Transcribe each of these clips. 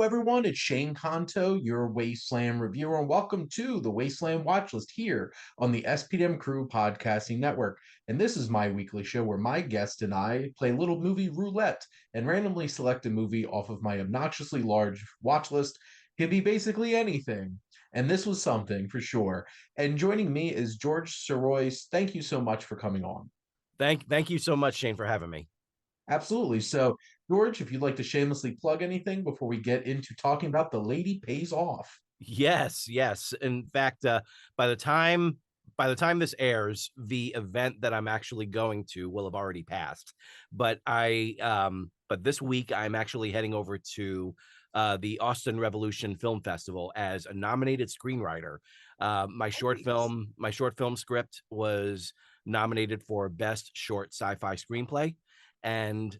everyone. It's Shane Conto, your Wasteland reviewer, and welcome to the Wasteland Watchlist here on the SPDM Crew Podcasting Network. And this is my weekly show where my guest and I play a little movie roulette and randomly select a movie off of my obnoxiously large watch list. Could be basically anything. And this was something for sure. And joining me is George Sirois. Thank you so much for coming on. Thank you so much, Shane, for having me. Absolutely. So, George, if you'd like to shamelessly plug anything before we get into talking about The Lady Pays Off. Yes. In fact, by the time this airs, the event that I'm actually going to will have already passed. But but this week I'm actually heading over to the Austin Revolution Film Festival as a nominated screenwriter. My short film script was nominated for Best Short Sci-Fi Screenplay, and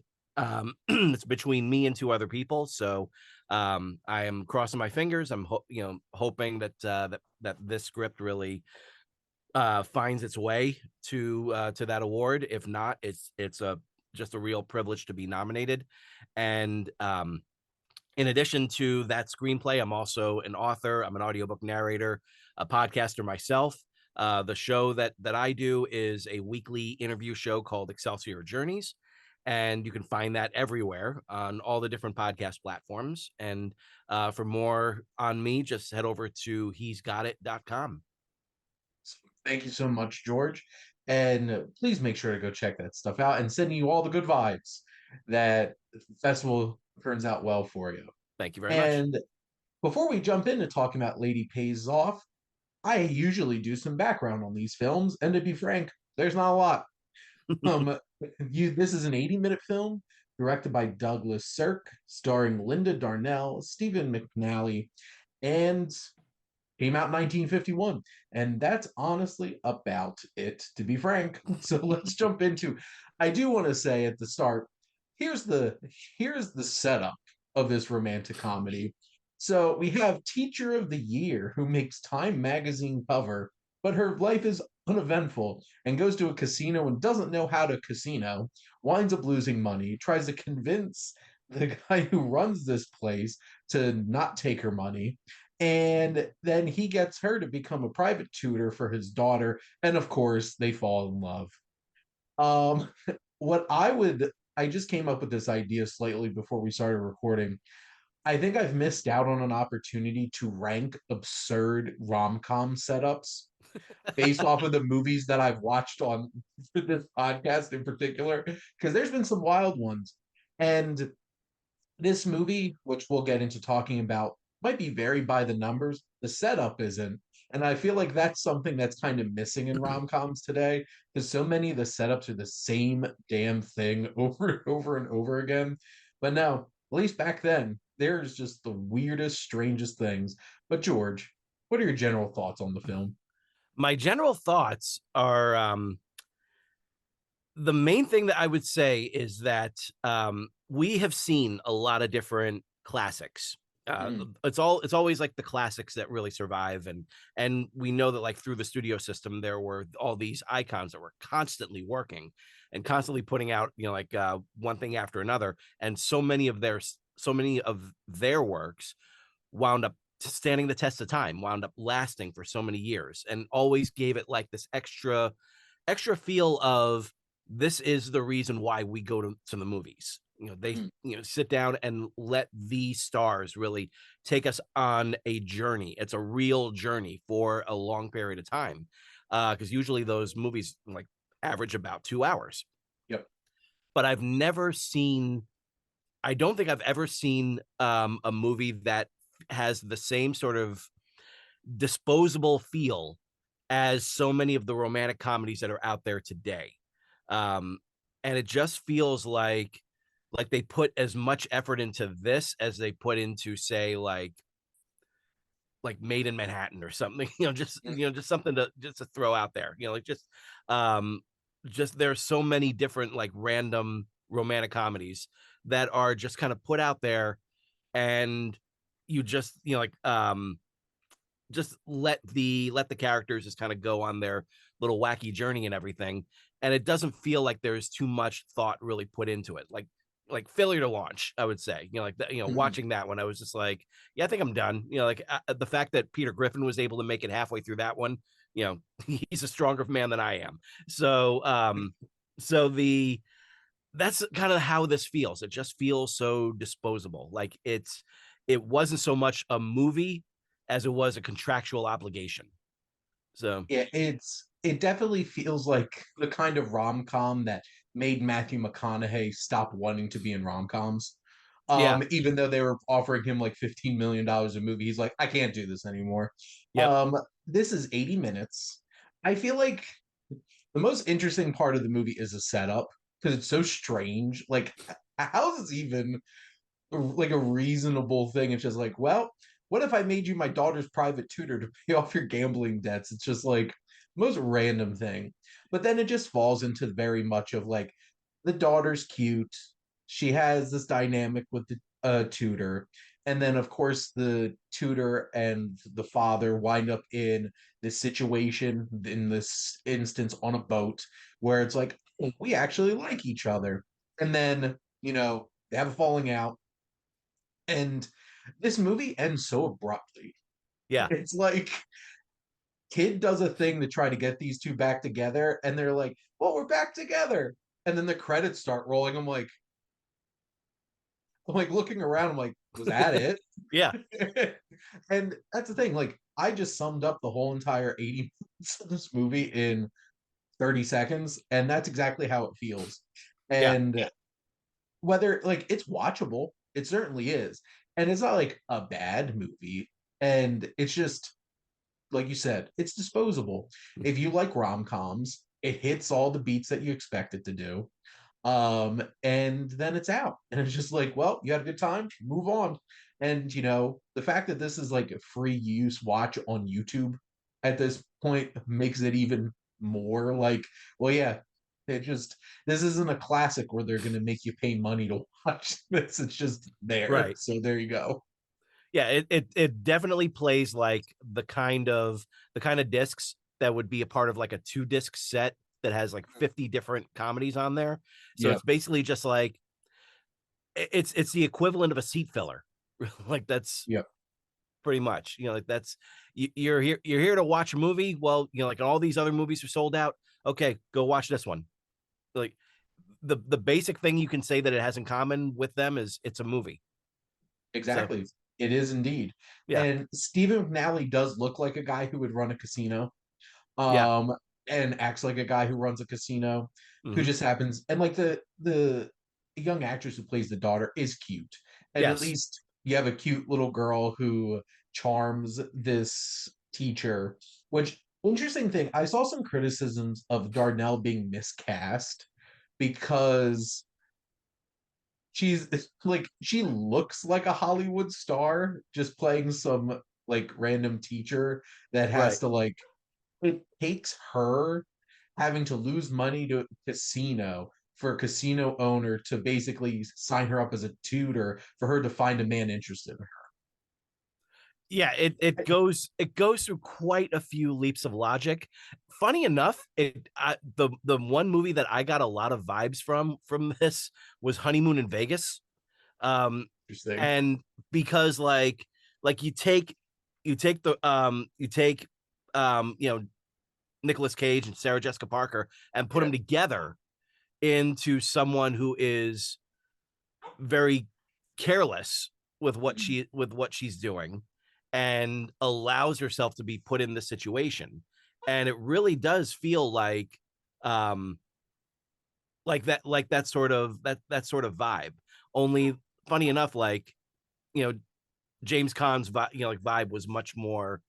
it's between me and two other people. So I am crossing my fingers. I'm hoping that that this script really finds its way to that award. If not, it's a just a real privilege to be nominated. And in addition to that screenplay, I'm also an author. I'm an audiobook narrator, a podcaster myself. The show that I do is a weekly interview show called Excelsior Journeys, and you can find that everywhere on all the different podcast platforms. And for more on me, just head over to he'sgotit.com. Thank you so much, George. And please make sure to go check that stuff out and sending you all the good vibes that the festival turns out well for you. Thank you very much. And before we jump into talking about Lady Pays Off, I usually do some background on these films. And to be frank, there's not a lot. Um, this is an 80-minute film directed by Douglas Sirk, starring Linda Darnell, Stephen McNally, and came out in 1951. And that's honestly about it, to be frank. So let's jump into. I do want to say at the start, here's the here's the setup of this romantic comedy. So we have Teacher of the Year who makes Time magazine cover, but her life is uneventful and goes to a casino and doesn't know how to casino, winds up losing money, tries to convince the guy who runs this place to not take her money. And then he gets her to become a private tutor for his daughter. And of course, they fall in love. Um, what I just came up with this idea slightly before we started recording. I think I've missed out on an opportunity to rank absurd rom-com setups based off of the movies that I've watched on this podcast in particular, because there's been some wild ones. And this movie, which we'll get into talking about, might be varied by the numbers. The setup isn't. And I feel like that's something that's kind of missing in rom-coms today, because so many of the setups are the same damn thing over and over and over again. But no, at least back then, there's just the weirdest, strangest things. But George, what are your general thoughts on the film? My general thoughts are the main thing that I would say is that we have seen a lot of different classics. Mm, It's always like the classics that really survive, and we know that like through the studio system there were all these icons that were constantly working and constantly putting out like one thing after another, and so many of their works wound up standing the test of time, wound up lasting for so many years, and always gave it like this extra feel of this is the reason why we go to the movies. They mm, sit down and let these stars really take us on a journey. It's a real journey for a long period of time, because usually those movies like average about 2 hours. yep. But I don't think I've ever seen a movie that has the same sort of disposable feel as so many of the romantic comedies that are out there today. Um, and it just feels like they put as much effort into this as they put into, say, like Made in Manhattan or something. Just something to throw out there. Just there's so many different like random romantic comedies that are just kind of put out there, and you just just let the characters just kind of go on their little wacky journey and everything, and it doesn't feel like there's too much thought really put into it. Like failure to launch, I would say. Mhm. Watching that one, I was just like, yeah, I think I'm done. The fact that Peter Griffin was able to make it halfway through that one, he's a stronger man than I am. So that's kind of how this feels. It just feels so disposable. It wasn't so much a movie as it was a contractual obligation. So Yeah, it definitely feels like the kind of rom-com that made Matthew McConaughey stop wanting to be in rom-coms. yeah, Even though they were offering him like $15 million a movie, he's like, I can't do this anymore. yep, This is 80 minutes. I feel like the most interesting part of the movie is the setup because it's so strange. Like, how is this even like a reasonable thing? It's just like, well, what if I made you my daughter's private tutor to pay off your gambling debts? It's just like most random thing. But then it just falls into very much of like the daughter's cute. She has this dynamic with the tutor. And then, of course, the tutor and the father wind up in this situation, in this instance, on a boat where it's like, "Oh, we actually like each other." And then, they have a falling out and this movie ends so abruptly. yeah, It's like kid does a thing to try to get these two back together, and they're like, "Well, we're back together." And then the credits start rolling. I'm like looking around. I'm like, "Was that yeah, it?" And that's the thing. Like, I just summed up the whole entire 80 minutes of this movie in 30 seconds, and that's exactly how it feels. yeah, And whether like it's watchable, it certainly is, and it's not like a bad movie, and it's just like you said, it's disposable. If you like rom-coms, it hits all the beats that you expect it to do, and then it's out, and it's just like, well, you had a good time, move on. And the fact that this is like a free use watch on YouTube at this point makes it even more like, well, yeah, it just this isn't a classic where they're going to make you pay money to watch this. It's just there, right. so there you go. Yeah, it definitely plays like the kind of discs that would be a part of like a 2 disc set that has like 50 different comedies on there. So Yep. it's basically just like it's the equivalent of a seat filler. Like that's Yep. pretty much, like you're here to watch a movie. Well, like all these other movies are sold out. Okay, go watch this one. Like the basic thing you can say that it has in common with them is it's a movie. So Exactly. It is indeed. yeah, And Stephen McNally does look like a guy who would run a casino. yeah, Um, and acts like a guy who runs a casino who hmm, just happens, and like the young actress who plays the daughter is cute. And at yes, least you have a cute little girl who charms this teacher, which interesting thing, I saw some criticisms of Darnell being miscast because she's like she looks like a Hollywood star just playing some like random teacher that has right. to like it takes her having to lose money to a casino for a casino owner to basically sign her up as a tutor for her to find a man interested in Yeah, it goes through quite a few leaps of logic. Funny enough, the one movie that I got a lot of vibes from this was Honeymoon in Vegas. Um, Interesting. and because like you take Nicolas Cage and Sarah Jessica Parker and put Yeah. them together into someone who is very careless with what she's doing and allows herself to be put in the situation, and it really does feel um like that sort of vibe. Only funny enough, you know James Caan's vibe was much more,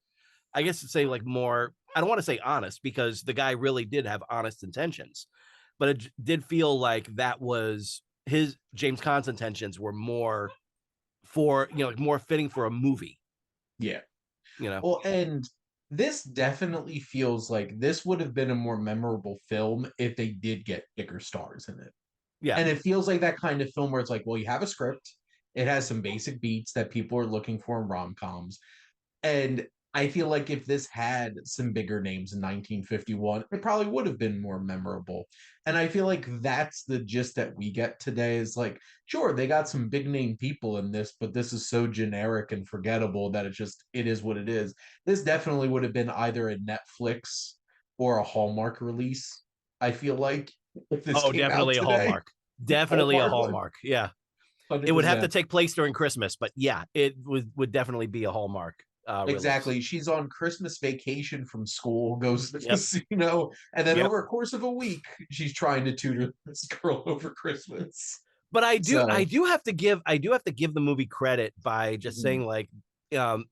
I guess, to say like more, I don't want to say honest because the guy really did have honest intentions, but it did feel like that was his James Caan's intentions were more for, like more fitting for a movie, Yeah. you know? Well, and this definitely feels like this would have been a more memorable film if they did get bigger stars in it. Yeah. And it feels like that kind of film where it's like, well, you have a script, it has some basic beats that people are looking for in rom-coms, and I feel like if this had some bigger names in 1951, it probably would have been more memorable. And I feel like that's the gist that we get today is like, sure, they got some big name people in this, but this is so generic and forgettable that it is what it is. This definitely would have been either a Netflix or a Hallmark release. I feel like if this Oh, came out definitely a today, Hallmark. Definitely a Hallmark would Hallmark. Yeah. It would have to 100%. take place during Christmas, but yeah, it would definitely be a Hallmark release. Exactly. She's on Christmas vacation from school, goes to the Yep. casino, and then Yep. over a course of a week, she's trying to tutor this girl over Christmas. But I So, do have to give the movie credit by just mhm, saying like um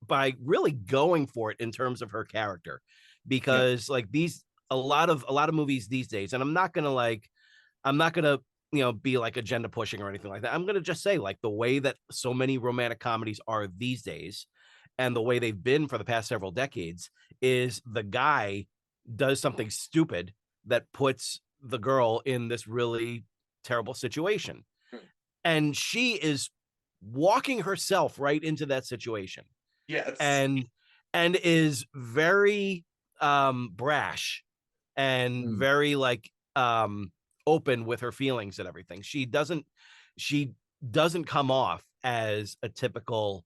by really going for it in terms of her character, yeah, because like these a lot of movies these days, and I'm not gonna be like agenda pushing or anything like that. I'm gonna just say like the way that so many romantic comedies are these days, and the way they've been for the past several decades, is the guy does something stupid that puts the girl in this really terrible situation, and she is walking herself right into that situation, yes. and is very brash and Mm. very like open with her feelings and everything. She doesn't come off as a typical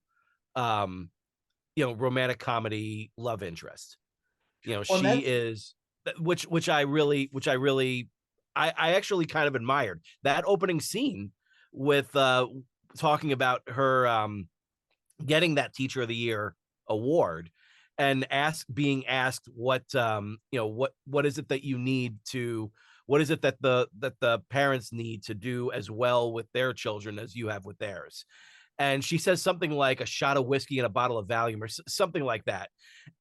um romantic comedy love interest. Well, and She that's is, which I actually kind of admired that opening scene with talking about her getting that teacher of the year award, and being asked what is it that you need to, what is it that the parents need to do as well with their children as you have with theirs. And she says something like a shot of whiskey and a bottle of Valium, or something like that.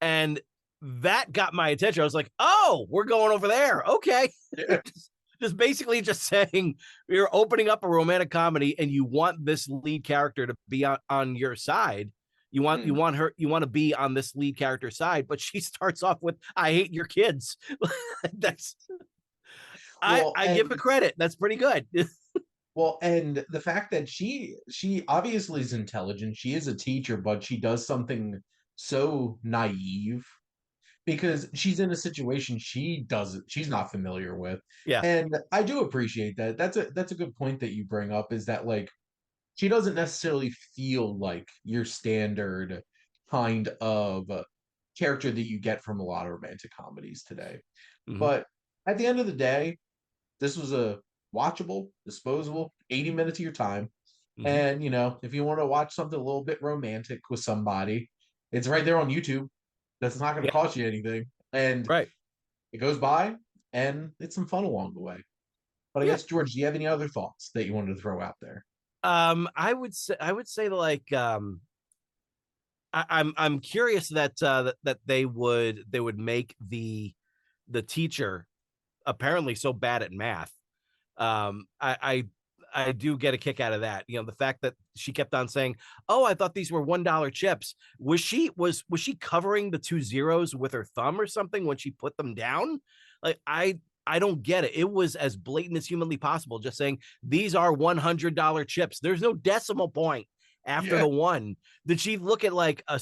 And that got my attention. I was like, oh, we're going over there. Okay. yeah. just basically just saying you're opening up a romantic comedy and you want this lead character to be on your side. Mm. You want to be on this lead character side, but she starts off with, I hate your kids. That's Well, I give and it credit. That's pretty good. and the fact that she obviously is intelligent. She is a teacher, but she does something so naive because she's in a situation she's not familiar with. Yeah. And I do appreciate that. That's a good point that you bring up is that like she doesn't necessarily feel like your standard kind of character that you get from a lot of romantic comedies today. Hmm. But at the end of the day, this was a watchable, disposable 80 minutes of your time. Hmm. And if you want to watch something a little bit romantic with somebody, it's right there on YouTube. That's not going to Yeah. cost you anything. And Right. it goes by and it's some fun along the way. But I Yeah. guess George, do you have any other thoughts that you wanted to throw out there? I would say like I'm curious that that they would make the teacher apparently so bad at math. I do get a kick out of that. The fact that she kept on saying, "Oh, I thought these were $1 chips." Was she covering the two zeros with her thumb or something when she put them down? Like I don't get it. It was as blatant as humanly possible, just saying these are $100 chips. There's no decimal point after Yeah. the one. Did she look at like a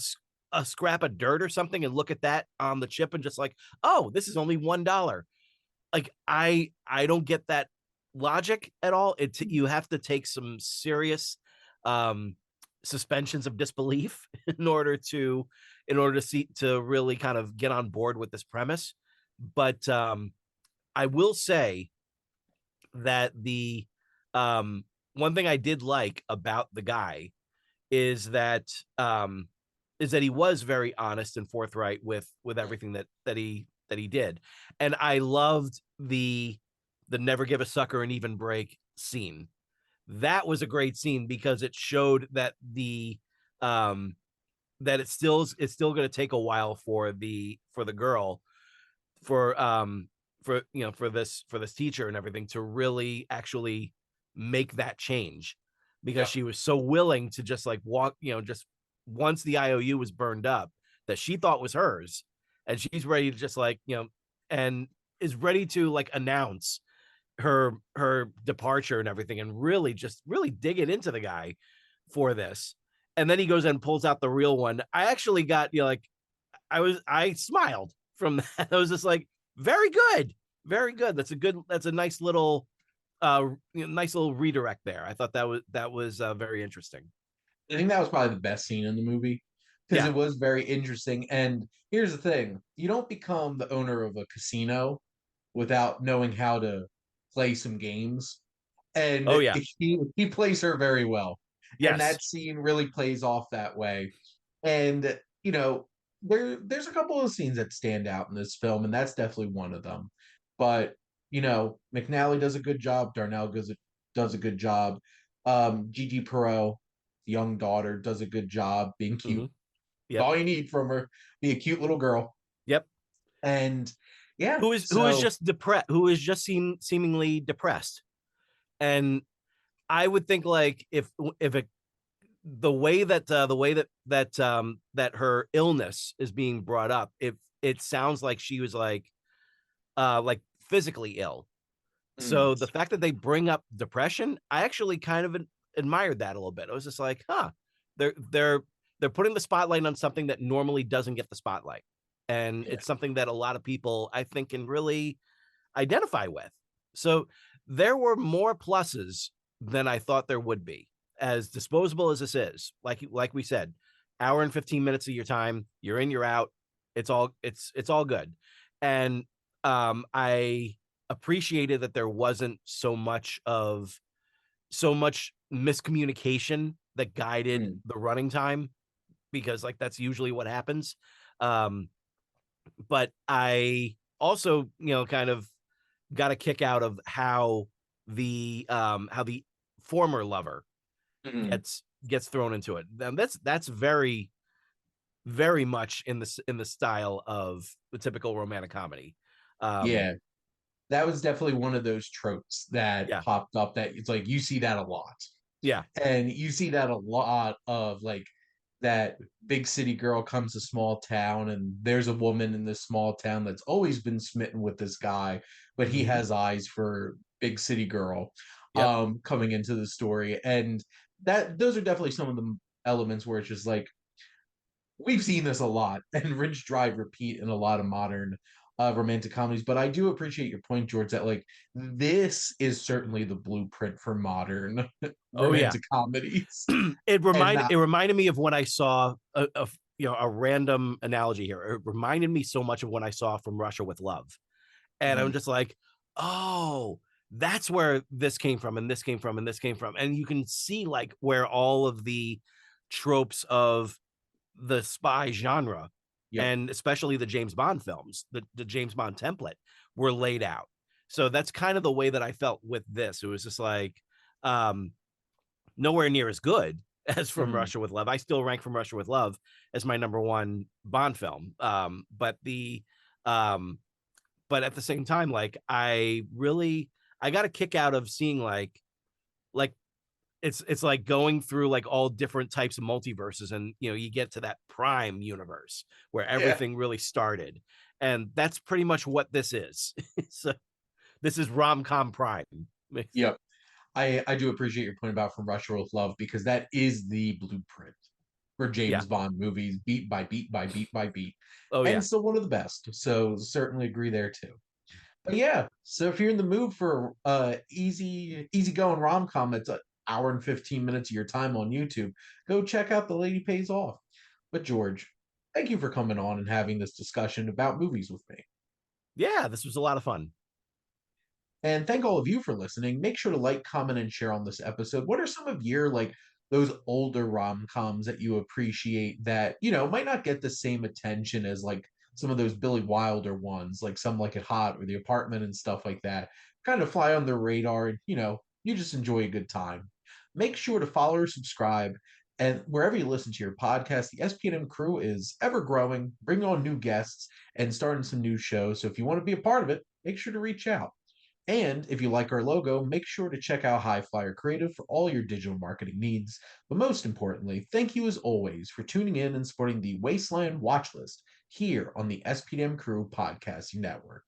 scrap of dirt or something and look at that on the chip and just like, oh, this is only $1? Like I don't get that logic at all. You have to take some serious um suspensions of disbelief in order to see to really kind of get on board with this premise. But I will say that the one thing I did like about the guy is that um he was very honest and forthright with everything that he did. And I loved the never give a sucker an even break scene. That was a great scene because it showed that the um that it's still going to take a while for the girl, for for this teacher and everything to really actually make that change, because Yeah. she was so willing to just like walk, just once the IOU was burned up that she thought was hers, and she's ready to just like, and is ready to like announce her departure and everything, and really dig it into the guy for this. and then he goes and pulls out the real one. I actually got, like, I smiled from that. I was just like, very good, very good. That's a nice little nice little redirect there. I thought that was very interesting. I think that was probably the best scene in the movie because Yeah. it was very interesting. And here's the thing: you don't become the owner of a casino without knowing how to play some games. Oh And yeah. he plays her very well, and Yes. that scene really plays off that way. And there's a couple of scenes that stand out in this film, and that's definitely one of them. But McNally does a good job. Darnell does a good job. Gigi Perot, young daughter, does a good job being cute. Hmm. Yep. All you need from her, be a cute little girl. Yep. And yeah, Who is so just depressed, who is just seemingly depressed. And I would think, like, if it the way that her illness is being brought up, if it sounds like she was like physically ill. mm, So the fact that they bring up depression, I actually kind of admired that a little bit. I was just like, huh, they're they're they're putting the spotlight on something that normally doesn't get the spotlight. And yeah. it's something that a lot of people, I think, can really identify with. So there were more pluses than I thought there would be. As disposable as this is, like we said, hour and 15 minutes of your time, you're in, you're out. It's all good. And I appreciated that there wasn't so much miscommunication that guided Mm, the running time, because like that's usually what happens. Um, but I also, kind of got a kick out of how the former lover mm. gets thrown into it. And that's very, very much in the style of the typical romantic comedy. Um, Yeah, that was definitely one of those tropes that yeah, popped up that it's like you see that a lot. yeah, And you see that a lot of like that big city girl comes to small town and there's a woman in this small town that's always been smitten with this guy, but he hmm, has eyes for big city girl yep, coming into the story. And that those are definitely some of the elements where it's just like we've seen this a lot and rinse dry repeat in a lot of modern romantic comedies. But I do appreciate your point, George, that like this is certainly the blueprint for modern oh yeah. romantic comedies. it And reminded not it reminded me of when I saw a random analogy here. It reminded me so much of when I saw From Russia with Love. And I'm mm, just like, oh, that's where this came from, and this came from, and this came from. And you can see like where all of the tropes of the spy genre, yep. and especially the James Bond films, the James Bond template, were laid out. So that's kind of the way that I felt with this. It was just like um nowhere near as good as From Mm, Russia with Love. I still rank From Russia with Love as my number one Bond film. Um but at the same time, like I got a kick out of seeing like it's like going through like all different types of multiverses, and you get to that prime universe where yeah. everything really started. And that's pretty much what this is. So this is rom-com prime. Yep. I do appreciate your point about From Russia with Love because that is the blueprint for Yeah. James Bond movies, beat by beat by beat by beat, Oh and yeah. still one of the best. So certainly agree there too. But yeah, so if you're in the mood for easy going rom com that's an hour and 15 minutes of your time on YouTube, go check out The Lady Pays Off. But George, thank you for coming on and having this discussion about movies with me. Yeah, this was a lot of fun. And thank all of you for listening. Make sure to like, comment, and share on this episode. What are some of your like those older rom-coms that you appreciate that, might not get the same attention as like some of those Billy Wilder ones, like Some Like It Hot or The Apartment and stuff like that. Kind of fly on the radar and, you just enjoy a good time. Make sure to follow or subscribe. And wherever you listen to your podcast, the SPNM crew is ever growing, bringing on new guests and starting some new shows. So if you want to be a part of it, make sure to reach out. And if you like our logo, make sure to check out HiFlyer Creative for all your digital marketing needs. But most importantly, thank you as always for tuning in and supporting the Wasteland Watchlist here on the SPDM Crew Podcasting Network.